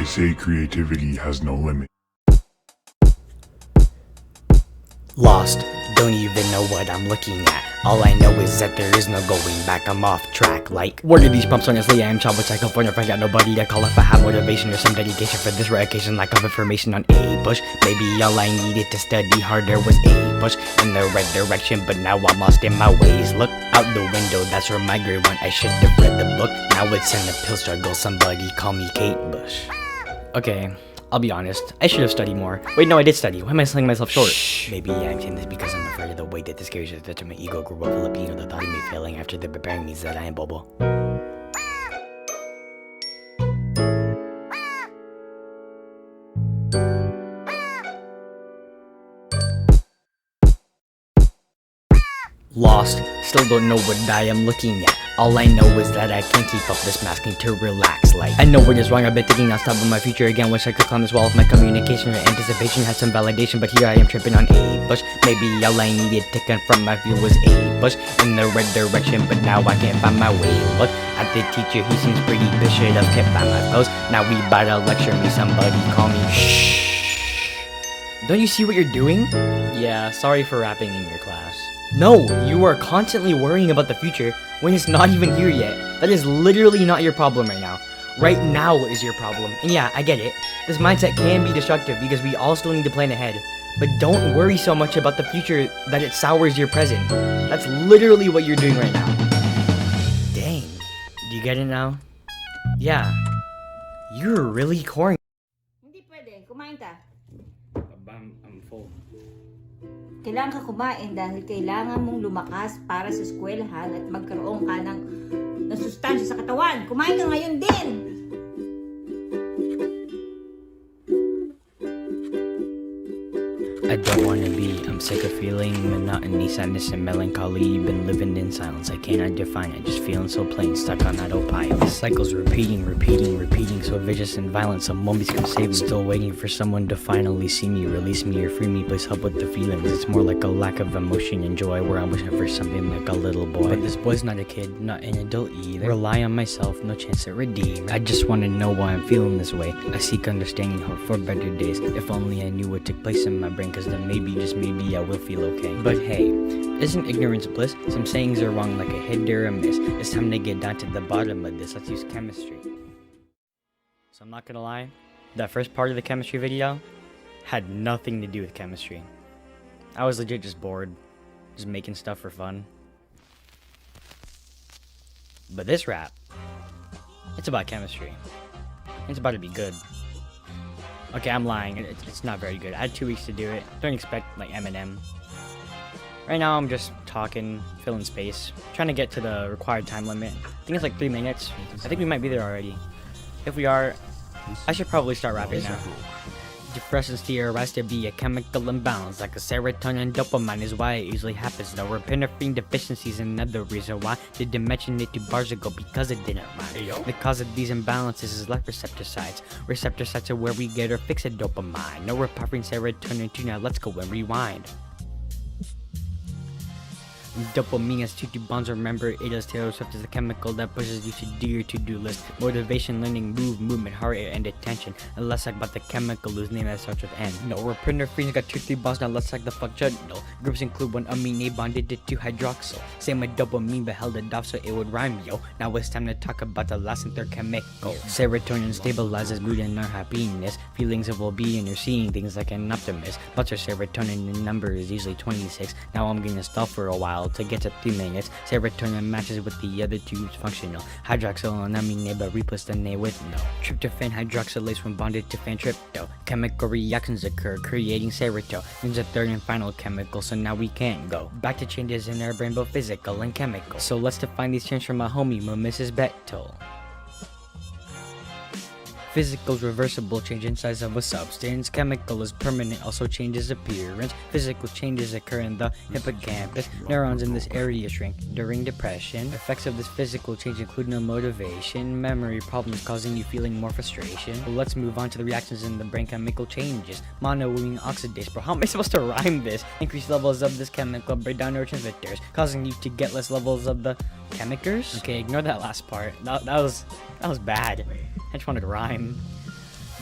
They say creativity has no limit. Lost, don't even know what I'm looking at. All I know is that there is no going back, I'm off track. Like, what are these pumps? Honestly, I am child with California. If I got nobody to call, if I have motivation or some dedication for this rare occasion, lack of information on a bush. Maybe all I needed to study harder was a push in the right direction, but now I'm lost in my ways. Look out the window, that's where my grade went. I should have read the book, now it's in the pill struggle. Somebody call me Kate Bush. Okay, I'll be honest, I should have studied more. Wait, no, I did study. Why am I selling myself short? Maybe I'm saying this because I'm afraid of the way that this carries to my ego grew up Filipino, the thought of me failing after they're preparing me that I am Bobo. Lost, still don't know what I am looking at. All I know is that I can't keep up this mask, need to relax. Like, I know what is wrong, I've been thinking nonstop of my future again. Wish I could climb this wall with my communication or anticipation had some validation, but here I am tripping on a bush. Maybe all I needed to confront my view was a bush in the right direction, but now I can't find my way. Look at the teacher, he seems pretty bitch, should have kept by my post. Now we about to lecture me, somebody call me. Shh. Don't you see what you're doing? Yeah, sorry for rapping in your class. No, you are constantly worrying about the future when it's not even here yet. That is literally not your problem right now. Right now is your problem. And yeah, I get it. This mindset can be destructive because we all still need to plan ahead. But don't worry so much about the future that it sours your present. That's literally what you're doing right now. Dang. Do you get it now? Yeah. You're really corny. Hindi pwede. Kumain ka. I'm full. Kailangan ka kumain dahil kailangan mong lumakas para sa eskwelahan at magkaroon ka ng sustansya sa katawan. Kumain ka ngayon din! I don't wanna be, I'm sick of feeling monotony, sadness and melancholy. Been living in silence, I cannot define it, just feeling so plain, stuck on that autopilot. The cycle's repeating, so vicious and violent. Some moments can save me, still waiting for someone to finally see me, release me or free me, please help with the feelings. It's more like a lack of emotion and joy, where I'm wishing for something like a little boy. But this boy's not a kid, not an adult either. Rely on myself, no chance at redeem. I just wanna know why I'm feeling this way. I seek understanding, hope for better days. If only I knew what took place in my brain, cause then maybe, just maybe, I will feel okay. But hey, isn't ignorance bliss? Some sayings are wrong like a hit or a miss. It's time to get down to the bottom of this. Let's use chemistry. So I'm not gonna lie, that first part of the chemistry video had nothing to do with chemistry. I was legit just bored, just making stuff for fun. But this rap, it's about chemistry. It's about to be good. Okay, I'm lying. It's not very good. I had 2 weeks to do it. Don't expect like Eminem. Right now, I'm just talking, filling space, trying to get to the required time limit. I think it's like 3 minutes. I think we might be there already. If we are, I should probably start rapping now. Depression's theorized to be a chemical imbalance, like a serotonin and dopamine is why it usually happens. Though epinephrine deficiency is another reason why. Didn't mention it 2 bars ago because it didn't rhyme. The cause of these imbalances is left receptor sites. Receptor sites are where we get our fix of dopamine. No repowering serotonin too. Now let's go and rewind. Dopamine has 2 bonds, remember it is Taylor-Swift is the chemical that pushes you to do your to-do list. Motivation, learning, movement, heart rate, and attention. And let's talk about the chemical whose name that starts with N. No, epinephrine got 2 bonds, now let's talk the functional. Groups include 1 amine A bonded to 2 hydroxyl. Same with dopamine but held it off so it would rhyme, yo. Now it's time to talk about the last and third chemical. Serotonin stabilizes mood and our happiness. Feelings of well-being or seeing things like an optimist. But our serotonin number is usually 26. Now I'm gonna stop for a while to get to 3 minutes. Serotonin matches with the other 2 groups functional. Hydroxyl and amine but replace the A with no. Tryptophan hydroxylase when bonded to fan-trypto. Chemical reactions occur, creating serotonin. There's a third and final chemical, so now we can't go back to changes in our brain, both physical and chemical. So let's define these changes from my homie, Mrs. Bechtel. Physical is reversible, change in size of a substance. Chemical is permanent, also changes appearance. Physical changes occur in the hippocampus. Neurons in this area shrink during depression. Effects of this physical change include no motivation, memory problems causing you feeling more frustration. Well, let's move on to the reactions in the brain chemical changes. Monoamine oxidase, bro, how am I supposed to rhyme this? Increased levels of this chemical break down neurotransmitters, causing you to get less levels of the chemicals. Okay, ignore that last part. That was bad. I just wanted to rhyme.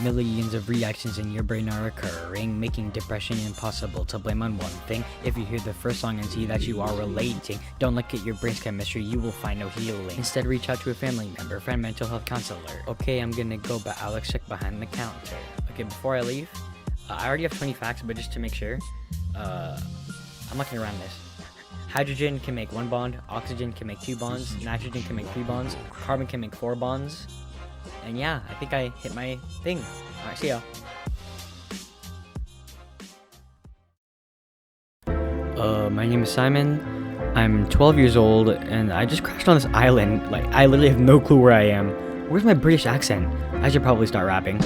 Millions of reactions in your brain are occurring, making depression impossible to blame on one thing. If you hear the first song and see that you are relating, don't look at your brain's chemistry, you will find no healing. Instead, reach out to a family member, friend, mental health counselor. Okay, I'm gonna go, but Alex, check behind the counter. Okay, before I leave, I already have 20 facts, but just to make sure, I'm looking around this. Hydrogen can make 1 bond, oxygen can make 2 bonds, nitrogen can make 3 bonds, carbon can make 4 bonds. And yeah, I think I hit my thing. Alright, see ya. My name is Simon. I'm 12 years old, and I just crashed on this island. Like, I literally have no clue where I am. Where's my British accent? I should probably start rapping.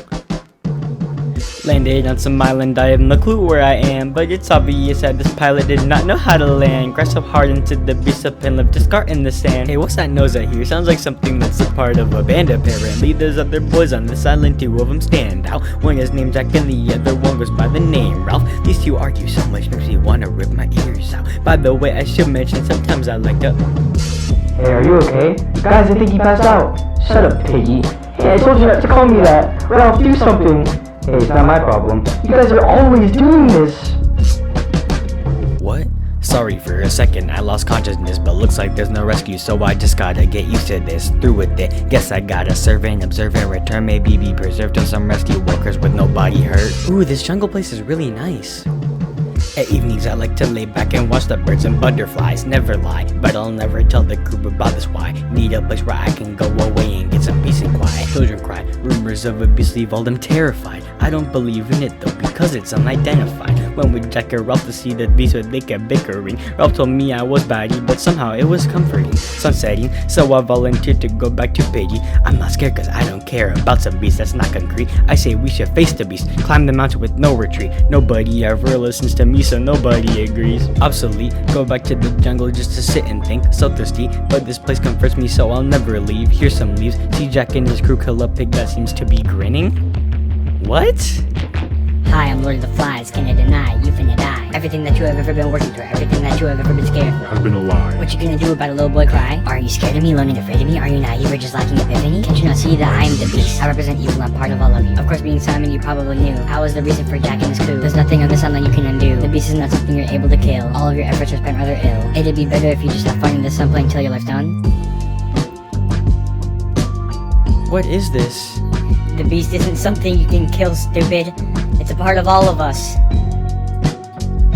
Landed on some island, I have no clue where I am, but it's obvious that this pilot did not know how to land. Crashed up hard into the beast up and left a scar in the sand. Hey, what's that nose I hear? Sounds like something that's a part of a band apparently. There's other boys on this island, 2 of them stand out. One is named Jack and the other one goes by the name Ralph. These 2 argue so much, makes me wanna rip my ears out. By the way, I should mention, sometimes I like to... Hey, are you okay? Guys, I think he passed out. Shut up, piggy. Hey, I told you not to call me that. Ralph, do something. Hey, it's not my problem. You guys are always doing this. What? Sorry, for a second I lost consciousness, but looks like there's no rescue, so I just gotta get used to this. Through with it, guess I gotta serve and observe and return, maybe be preserved till some rescue workers with nobody hurt. Ooh, this jungle place is really nice. At evenings I like to lay back and watch the birds and butterflies. Never lie, but I'll never tell the group about this why. Need a place where I can go away and get some peace and quiet. Children cry, rumors of abuse leave all them terrified. I don't believe in it though, because it's unidentified. When we Jack and Ralph to see the beast, but they kept bickering. Ralph told me I was batty, but somehow it was comforting. Sun setting, so I volunteered to go back to Piggy. I'm not scared cause I don't care about some beast that's not concrete. I say we should face the beast, climb the mountain with no retreat. Nobody ever listens to me, so nobody agrees. Obsolete, go back to the jungle just to sit and think. So thirsty, but this place comforts me, so I'll never leave. Here's some leaves, see Jack and his crew kill a pig that seems to be grinning. What? Hi, I'm Lord of the Flies, can I deny, you finna die. Everything that you have ever been working through, everything that you have ever been scared for. Has been a lie. What you gonna do about a little boy cry? Are you scared of me, alone and afraid of me? Are you naive or just lacking epiphany? Can't you not see that I am the beast? I represent evil, I'm part of all of you. Of course, being Simon, you probably knew. I was the reason for Jack and his crew. There's nothing on this island you can undo. The beast is not something you're able to kill. All of your efforts are spent rather ill. It'd be better if you just have fun in this sun playing till your life's done. What is this? The beast isn't something you can kill, stupid. It's a part of all of us.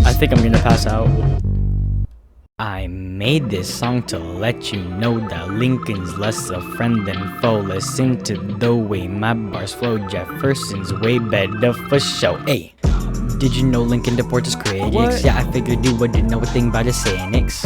I think I'm gonna pass out. I made this song to let you know that Lincoln's less a friend than foe. Listen to the way my bars flow. Jefferson's way better for show. Hey, did you know Lincoln deports his critics? What? Yeah, I figured you wouldn't know a thing about his cynics.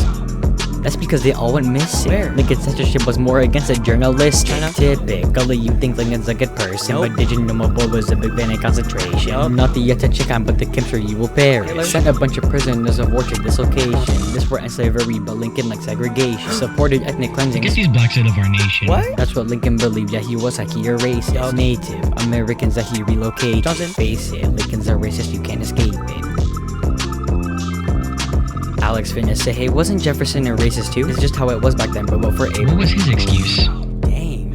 That's because they all went missing. Where? Lincoln's censorship was more against a journalist. Typically, you think Lincoln's a good person, but did you know Mobile was a big van in concentration? Not the Utta chicken, but the chemistry you will perish. Sent a bunch of prisoners of war to dislocation. This were slavery, but Lincoln liked segregation. Supported ethnic cleansing. I guess he's black side of our nation. What? That's what Lincoln believed, yeah, he was like he a racist. Native Americans that he relocated. Johnson, face it, Lincoln's a racist, you can't escape it. Alex finna say, hey, wasn't Jefferson a racist too? It's just how it was back then, but vote for Abraham. What was his excuse? Dang.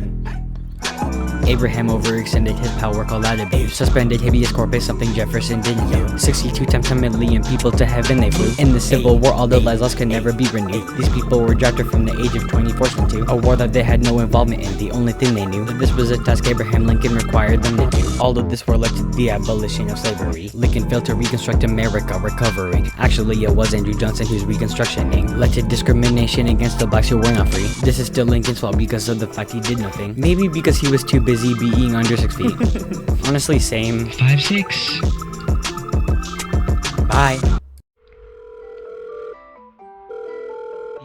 Abraham overextended his power, called out abuse. Suspended habeas corpus, something Jefferson didn't do. 62 times a million people to heaven they flew. In the Civil War, all the laws could never be renewed. These people were drafted from the age of 20, forced into a war that they had no involvement in. The only thing they knew, that this was a task Abraham Lincoln required them to do. All of this were led to the abolition of slavery. Lincoln failed to reconstruct America, recovering. Actually, it was Andrew Johnson who's reconstructioning. Led to discrimination against the blacks who were not free. This is still Lincoln's fault because of the fact he did nothing. Maybe because he was too busy being under 6 feet. Honestly, same. 5'6". Bye.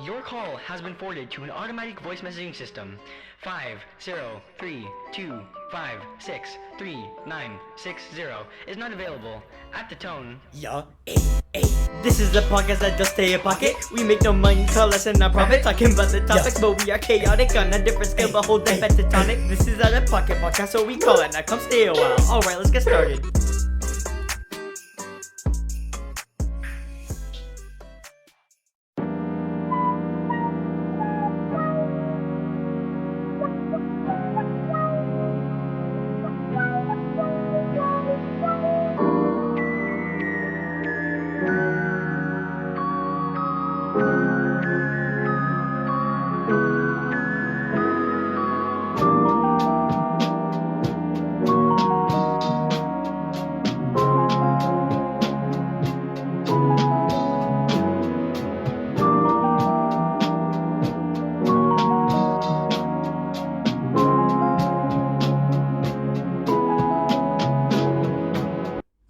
Your call has been forwarded to an automatic voice messaging system. 50325633960 is not available at the tone. Yeah, this is the podcast that just stay in pocket. We make no money, call us in our profit. Talking about the topics, but we are chaotic on a different scale, but hold them pentatonic. This is out of pocket podcast, so we call it. Now come stay a while. Alright, let's get started.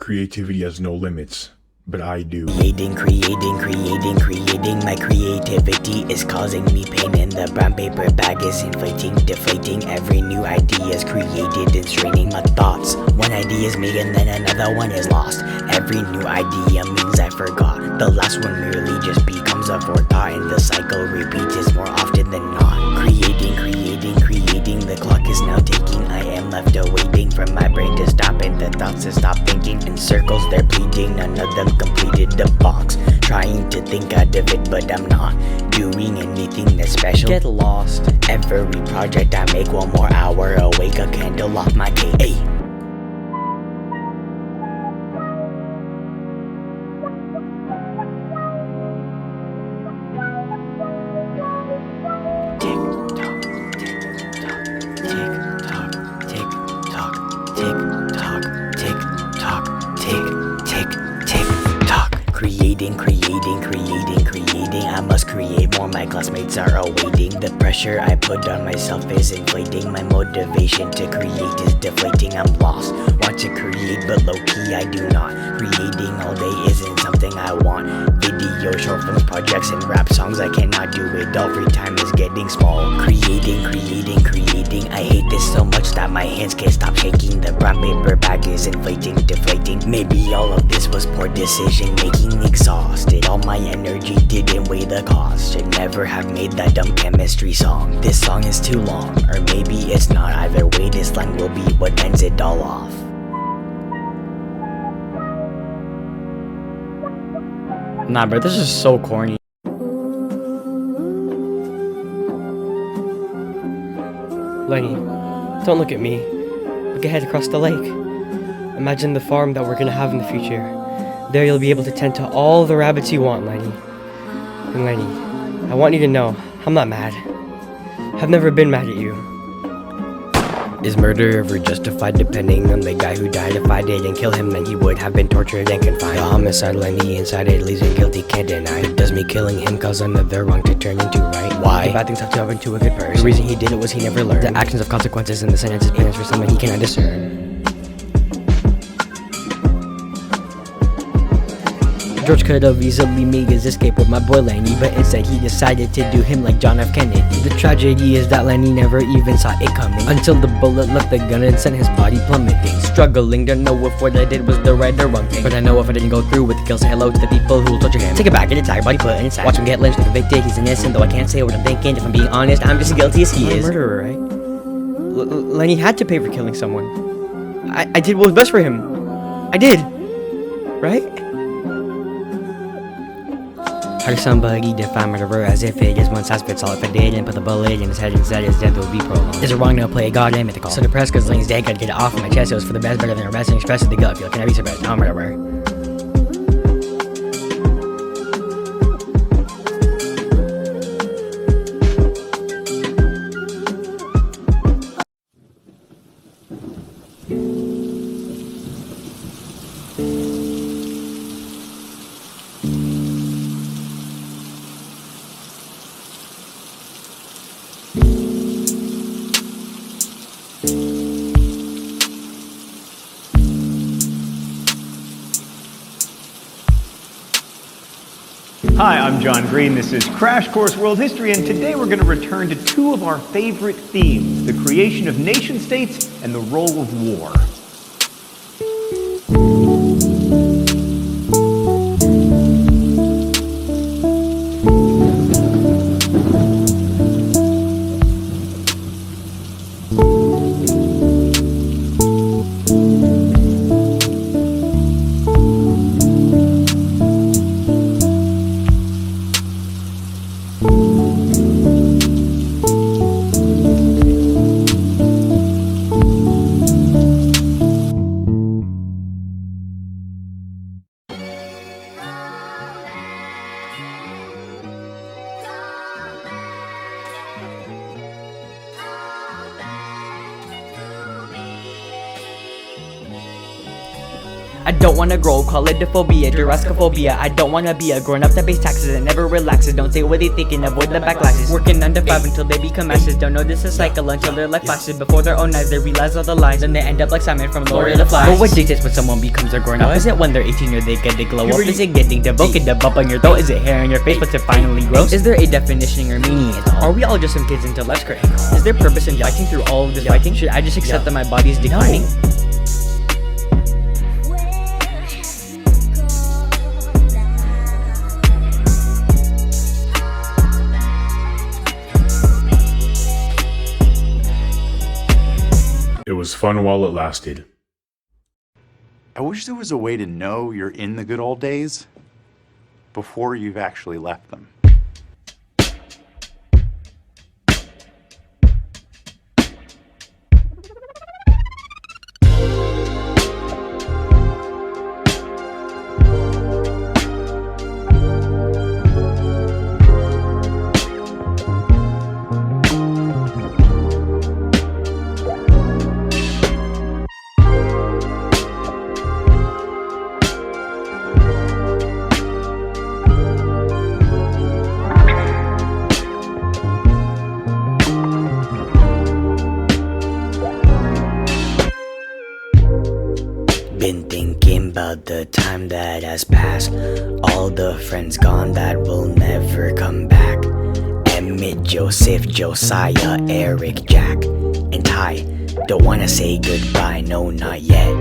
Creativity has no limits, but I do. Creating, my creativity is causing me pain, and the brown paper bag is inflating, deflating. Every new idea is created and straining my thoughts. One idea is made and then another one is lost. Every new idea means I forgot. The last one merely just becomes a forethought, and the cycle repeats more often than not. Creating, the clock is now ticking. I am left awaiting for my brain to stop and the thoughts to stop thinking. In circles they're pleading, none of them completed the box. Trying to think out of it, but I'm not doing anything that's special. Get lost. Every project I make, one more hour awake, a candle off my cake. Ay. Creating, I must create more, my classmates are awaiting. The pressure I put on myself is inflating. My motivation to create is deflating. I'm lost, want to create but low-key I do not. Creating all day isn't something I want. Video, short films, projects, and rap songs, I cannot do it all, free time is getting small. Creating, I hate this so much that my hands can't stop shaking. The brown paper bag is inflating, deflating. Maybe all of this was poor decision making, exhausted. All my energy didn't weigh the cost. Should never have made that dumb chemistry song. This song is too long, or maybe it's not. Either way, this line will be what ends it all off. Nah, bro, this is so corny. Lenny, don't look at me. Look ahead across the lake. Imagine the farm that we're gonna have in the future. There you'll be able to tend to all the rabbits you want, Lenny. And Lenny, I want you to know, I'm not mad. I've never been mad at you. Is murder ever justified? Depending on the guy who died. If I didn't kill him, then he would have been tortured and confined. The homicide Lenny inside it leaves him guilty, can't deny. But does me killing him cause another wrong to turn into right? Why? The bad things have to happen to a good person. The reason he did it was he never learned. The actions of consequences, and the sentence is penance for someone he cannot discern. George could have easily made his escape with my boy Lenny, but instead he decided to do him like John F. Kennedy. The tragedy is that Lenny never even saw it coming, until the bullet left the gun and sent his body plummeting. Struggling to know if what I did was the right or wrong thing, but I know if I didn't go through with the kill, say hello to the people who will torture him. Take it back, get it tired, body put in his sack. Watch him get lynched and convicted, he's innocent, though I can't say what I'm thinking. If I'm being honest, I'm just as guilty as he is. I'm a murderer, right? Lenny had to pay for killing someone. I did what was best for him. I did. Right? How does somebody define murderer as if it is one size fits all? If I didn't put the bullet in his head, instead his death would be prolonged. Is it wrong to play God and mythical? So depressed cause Lenny's dead, gotta get it off of my chest. It was for the best, better than arresting, expressing the gut feel. Can I be suppressed? No, I'm a murderer. Hi, I'm John Green. This is Crash Course World History, and today we're going to return to two of our favorite themes, the creation of nation-states and the role of war. I don't wanna grow, call it phobia, GERASCOPHOBIA. I don't wanna be a grown up that pays taxes and never relaxes. Don't say what they think and avoid the backlashes. Working 9 to 5 until they become masters. Don't know this is a cycle until their life flashes before their own eyes. They realize all the lies and they end up like Simon from Lord of the Flies. But what dictates when someone becomes a grown up? Is it when they're 18 or they get to glow up? Is it getting devoted to bump on your throat? Is it hair on your face once it finally grows? Is there a definition or meaning at all? Are we all just some kids until life's critical? Is there purpose in fighting through all of this fighting? Should I just accept that my body is declining? It was fun while it lasted. I wish there was a way to know you're in the good old days before you've actually left them. Been thinking about the time that has passed. All the friends gone that will never come back. Emmett, Joseph, Josiah, Eric, Jack, and Ty. Don't wanna say goodbye, no, not yet.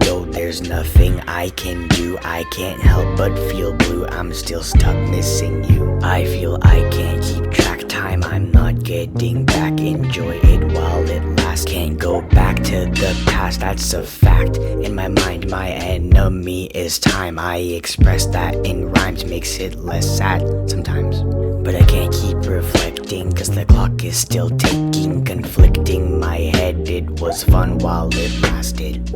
Though there's nothing I can do, I can't help but feel blue. I'm still stuck missing you. I feel I can't keep track time, I'm not getting back. Enjoy it while it lasts. Can't go back to the past, that's a fact. In my mind, my enemy is time. I express that in rhymes, makes it less sad sometimes. But I can't keep reflecting, cause the clock is still ticking. Conflicting my head, it was fun while it lasted.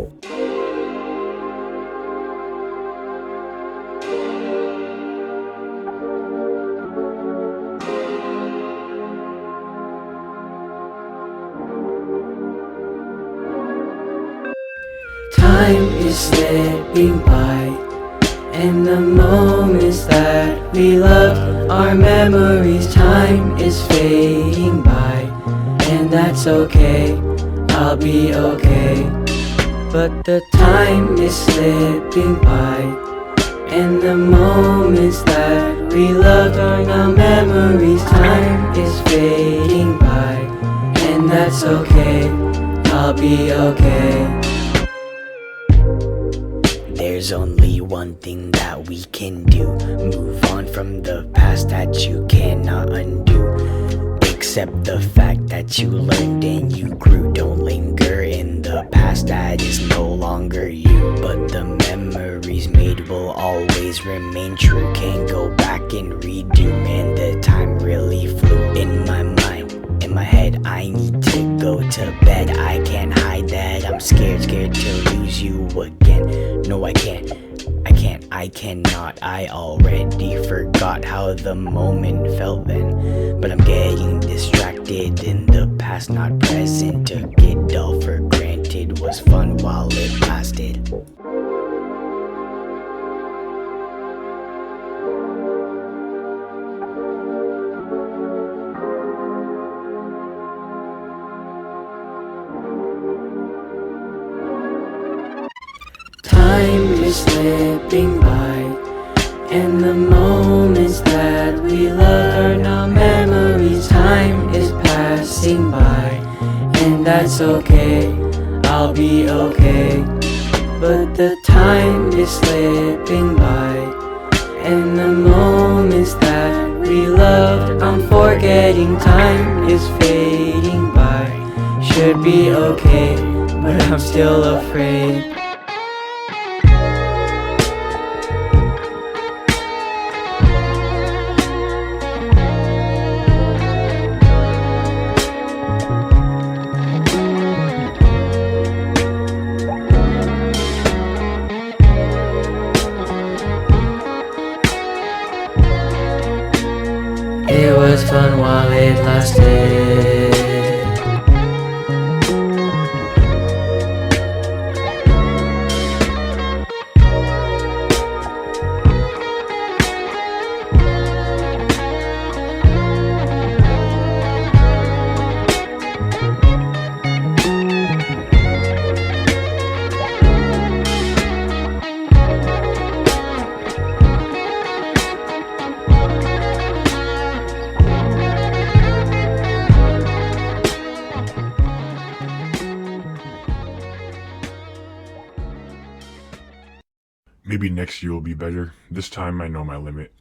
Time is slipping by, and the moments that we loved, our memories, time is fading by. And that's okay, I'll be okay. But the time is slipping by, and the moments that we loved are now memories. Time is fading by, and that's okay, I'll be okay. There's only one thing that we can do. Move on from the past that you cannot undo. Accept the fact that you learned and you grew. Don't linger in the past that is no longer you. But the memories made will always remain true. Can't go back and redo, man, the time really flew. In my mind, in my head, I need to go to bed. I can't hide that I'm scared to lose you again. No, I cannot. I already forgot how the moment felt then. But I'm getting distracted in the past, not present. Took it all for granted, was fun while it lasted. Time is slipping by, and the moments that we love are now memories. Time is passing by, and that's okay, I'll be okay. But the time is slipping by, and the moments that we loved, I'm forgetting. Time is fading by. Should be okay, but I'm still afraid. It was fun while it lasted. Maybe next year will be better. This time I know my limit.